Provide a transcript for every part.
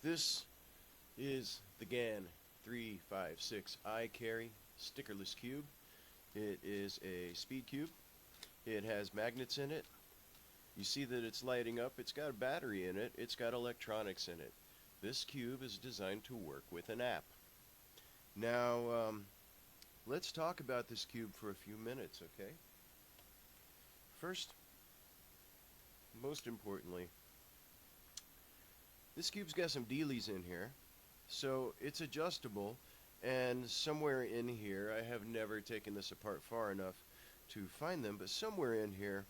This is the GAN 356 I-Carry stickerless cube. It is a speed cube. It has magnets in it. You see that it's lighting up. It's got a battery in it. It's got electronics in it. This cube is designed to work with an app. Now, let's talk about this cube for a few minutes, okay? First, most importantly, this cube's got some dealies in here, so it's adjustable, and somewhere in here, I have never taken this apart far enough to find them, but somewhere in here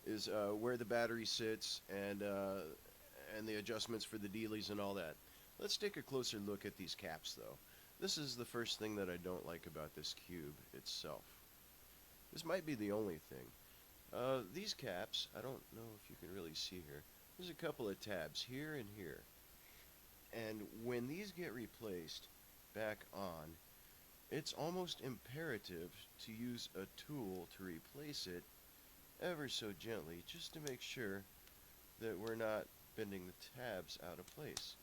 is where the battery sits and the adjustments for the dealies and all that. Let's take a closer look at these caps, though. This is the first thing that I don't like about this cube itself. This might be the only thing. These caps, I don't know if you can really see here. There's a couple of tabs here and here. And when these get replaced back on, it's almost imperative to use a tool to replace it ever so gently, just to make sure that we're not bending the tabs out of place.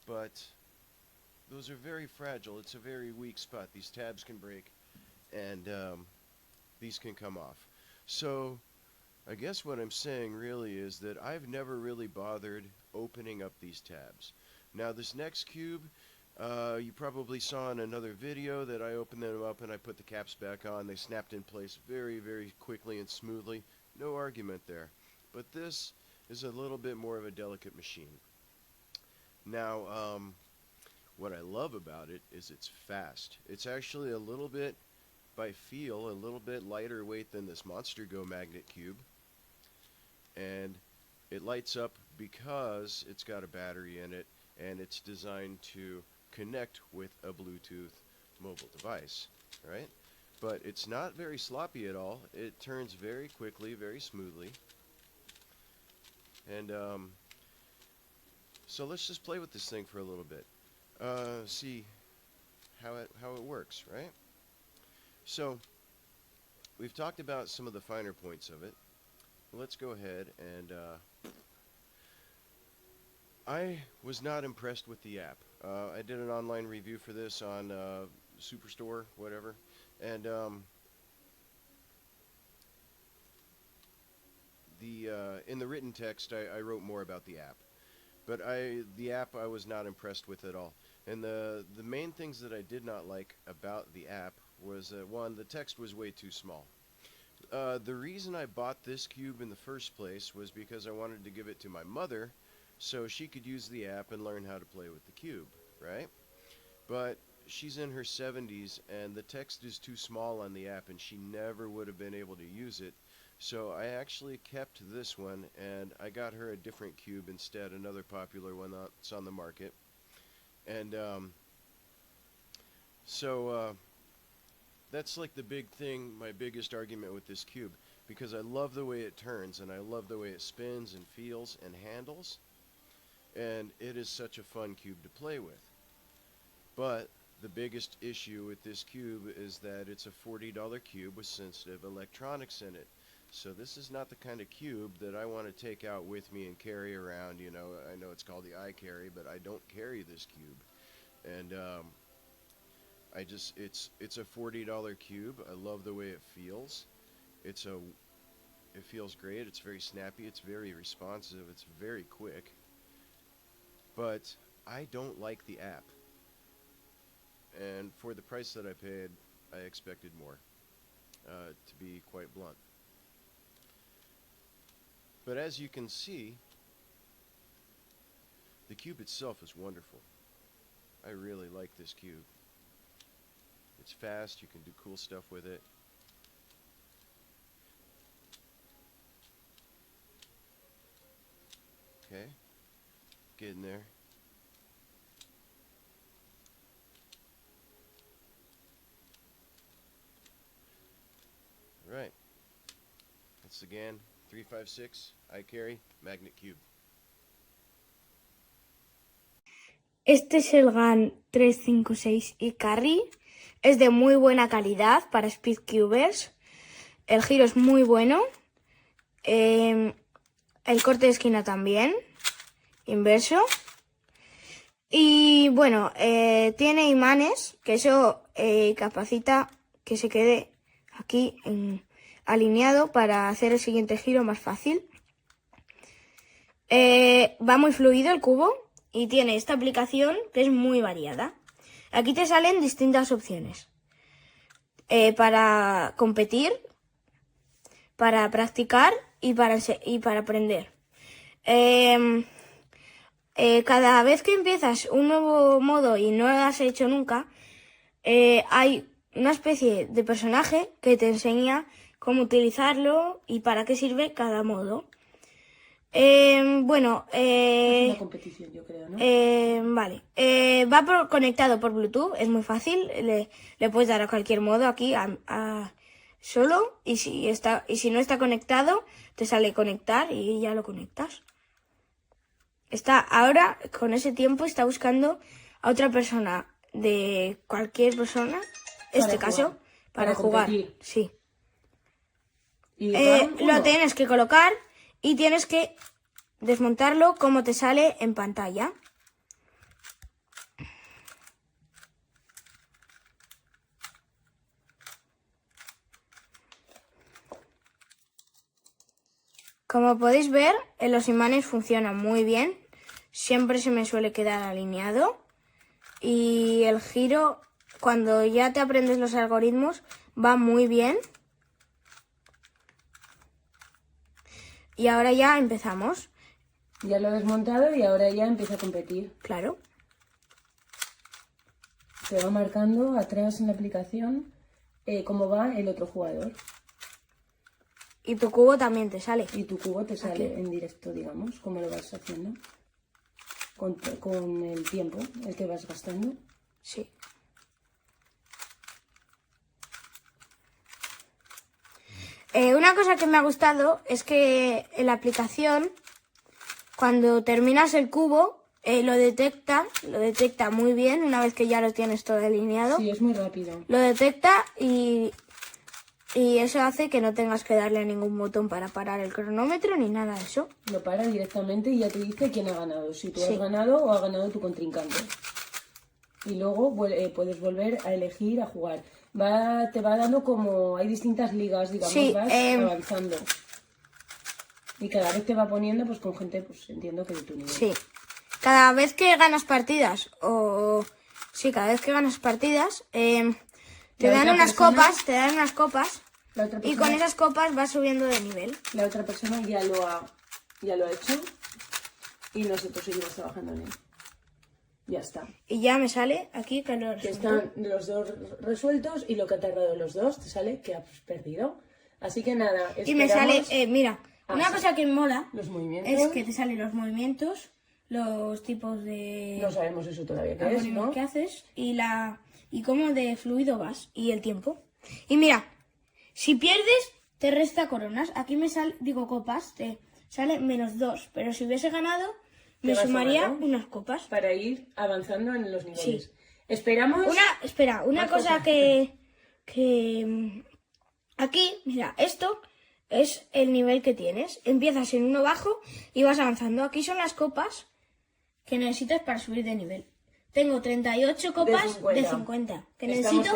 But those are very fragile. It's a very weak spot. These tabs can break, and these can come off. So I guess what I'm saying really is that I've never really bothered opening up these tabs. Now this next cube, you probably saw in another video that I opened them up and I put the caps back on. They snapped in place very, very quickly and smoothly. No argument there. But this is a little bit more of a delicate machine. Now, what I love about it is it's fast. It's actually a little bit, by feel, a little bit lighter weight than this Monster Go magnet cube. And it lights up because it's got a battery in it, and it's designed to connect with a Bluetooth mobile device, right? But it's not very sloppy at all. It turns very quickly, very smoothly. And so let's just play with this thing for a little bit. See how it works, right? So we've talked about some of the finer points of it. Let's go ahead and I was not impressed with the app. I did an online review for this on Superstore, whatever, and in the written text I wrote more about the app. But the app I was not impressed with at all. And the main things that I did not like about the app was that, one, the text was way too small. The reason I bought this cube in the first place was because I wanted to give it to my mother so she could use the app and learn how to play with the cube, right? But she's in her 70s and the text is too small on the app and she never would have been able to use it. So I actually kept this one and I got her a different cube instead, another popular one that's on the market. And that's like the big thing, my biggest argument with this cube, because I love the way it turns and I love the way it spins and feels and handles, and it is such a fun cube to play with. But the biggest issue with this cube is that it's a $40 cube with sensitive electronics in it. So this is not the kind of cube that I want to take out with me and carry around. You know, I know it's called the I-Carry, but I don't carry this cube. And it's a $40 cube. I love the way it feels. It feels great. It's very snappy. It's very responsive. It's very quick. But I don't like the app. And for the price that I paid, I expected more, to be quite blunt. But as you can see, the cube itself is wonderful. I really like this cube. It's fast, you can do cool stuff with it. Okay, getting there. Right, that's the GAN 356 I-Carry Magnet Cube. Este es el GAN 356 I-Carry. Es de muy buena calidad para speedcubers. El giro es muy bueno. El corte de esquina también. Inverso. Y bueno, tiene imanes, que eso capacita que se quede aquí alineado para hacer el siguiente giro más fácil. Va muy fluido el cubo y tiene esta aplicación que es muy variada. Aquí te salen distintas opciones. Para competir, para practicar y para aprender. Cada vez que empiezas un nuevo modo y no lo has hecho nunca, hay una especie de personaje que te enseña cómo utilizarlo y para qué sirve cada modo. Bueno, Es una competición, yo creo, ¿no? vale. Va conectado por Bluetooth, es muy fácil. Le puedes dar a cualquier modo aquí solo y si no está conectado, te sale conectar y ya lo conectas. Ahora, con ese tiempo, está buscando a otra persona de cualquier persona, para jugar. Competir. Sí. Y Lo tienes que colocar y tienes que desmontarlo como te sale en pantalla. Como podéis ver, los imanes funcionan muy bien. Siempre se me suele quedar alineado. Y el giro, cuando ya te aprendes los algoritmos, va muy bien. Y ahora ya empezamos. Ya lo he desmontado y ahora ya empieza a competir. Claro. Se va marcando atrás en la aplicación cómo va el otro jugador. Y tu cubo también te sale. Y tu cubo te sale en directo, digamos, cómo lo vas haciendo. Con el tiempo, el que vas gastando. Sí. Una cosa que me ha gustado es que en la aplicación, cuando terminas el cubo, lo detecta muy bien una vez que ya lo tienes todo alineado. Sí, es muy rápido. Lo detecta y eso hace que no tengas que darle a ningún botón para parar el cronómetro ni nada de eso. Lo para directamente y ya te dice quién ha ganado. Si tú has ganado o ha ganado tu contrincante. Y luego puedes volver a elegir a jugar. Te va dando como... Hay distintas ligas, digamos, vas avanzando. Y cada vez te va poniendo pues con gente, pues entiendo que de tu nivel. Sí. Cada vez que ganas partidas, te dan unas copas, y con esas copas vas subiendo de nivel. La otra persona ya lo ha hecho y nosotros seguimos trabajando en él. Ya está. Y ya me sale aquí que lo Que están los dos resueltos y lo que ha tardado los dos te sale que has perdido. Así que nada, y me sale, mira, una cosa que me mola los movimientos. Es que te salen los movimientos, los tipos de... No sabemos eso todavía qué es, ¿no? Que haces y cómo de fluido vas y el tiempo. Y mira, si pierdes te resta coronas. Aquí me sale, copas, te sale -2, pero si hubiese ganado me sumaría unas copas. Para ir avanzando en los niveles. Sí. Esperamos... Una cosa que aquí, mira, esto es el nivel que tienes. Empiezas en uno bajo y vas avanzando. Aquí son las copas que necesitas para subir de nivel. Tengo 38 copas de 50 que necesito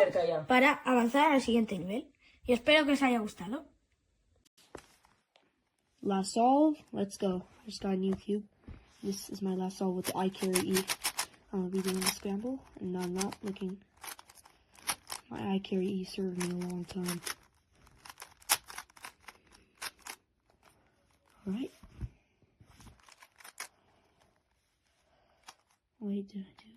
para avanzar al siguiente nivel. Y espero que os haya gustado. Last solve. Let's go. I just got a new cube. This is my last solve with the I carry E. I'm gonna be doing the scramble, and I'm not looking. My I carry E served me a long time. Alright. Wait, did I do?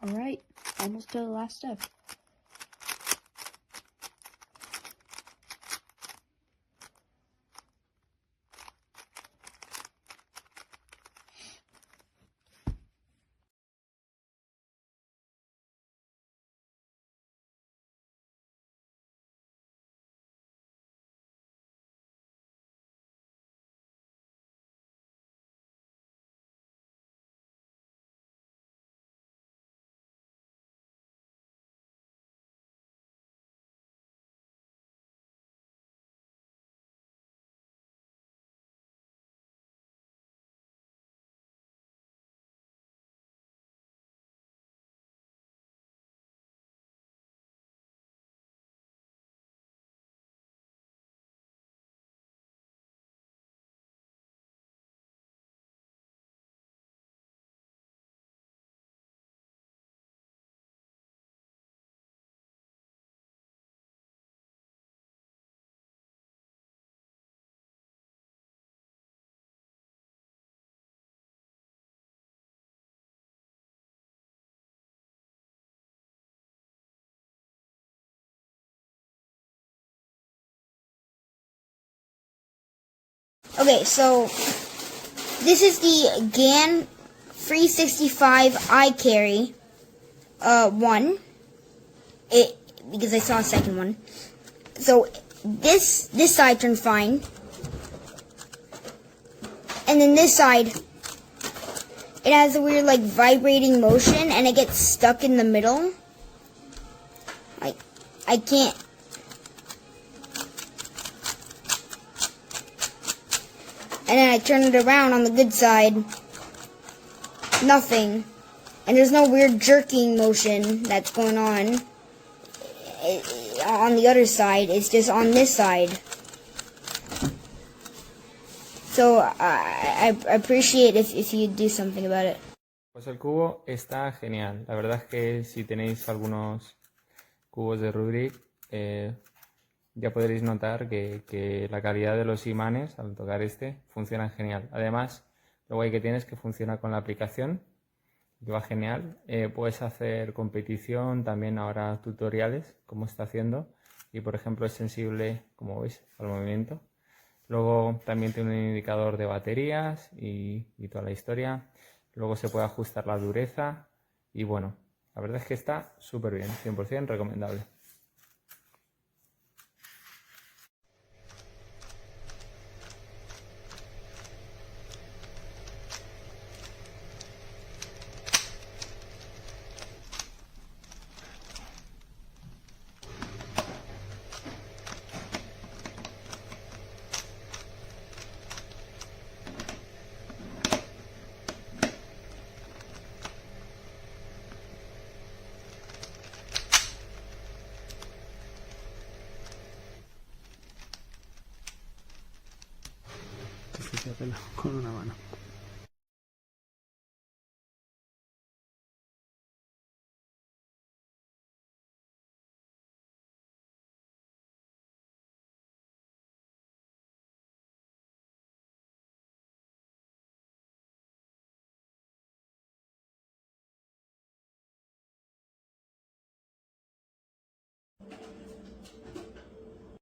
Alright, almost to the last step. Okay, so this is the GAN 365 iCarry one. Because I saw a second one. So this side turned fine. And then this side, it has a weird like vibrating motion and it gets stuck in the middle. Like I can't. And then I turn it around on the good side. Nothing. And there's no weird jerking motion that's going on the other side. It's just on this side. So I appreciate if you do something about it. Pues el cubo está genial. La verdad es que si tenéis algunos cubos de Rubrik, ya podréis notar que la calidad de los imanes al tocar este funciona genial. Además, lo guay que tiene es que funciona con la aplicación, que va genial. Puedes hacer competición, también ahora tutoriales, como está haciendo. Y por ejemplo es sensible, como veis, al movimiento. Luego también tiene un indicador de baterías y toda la historia. Luego se puede ajustar la dureza. Y bueno, la verdad es que está súper bien, 100% recomendable. Con una mano.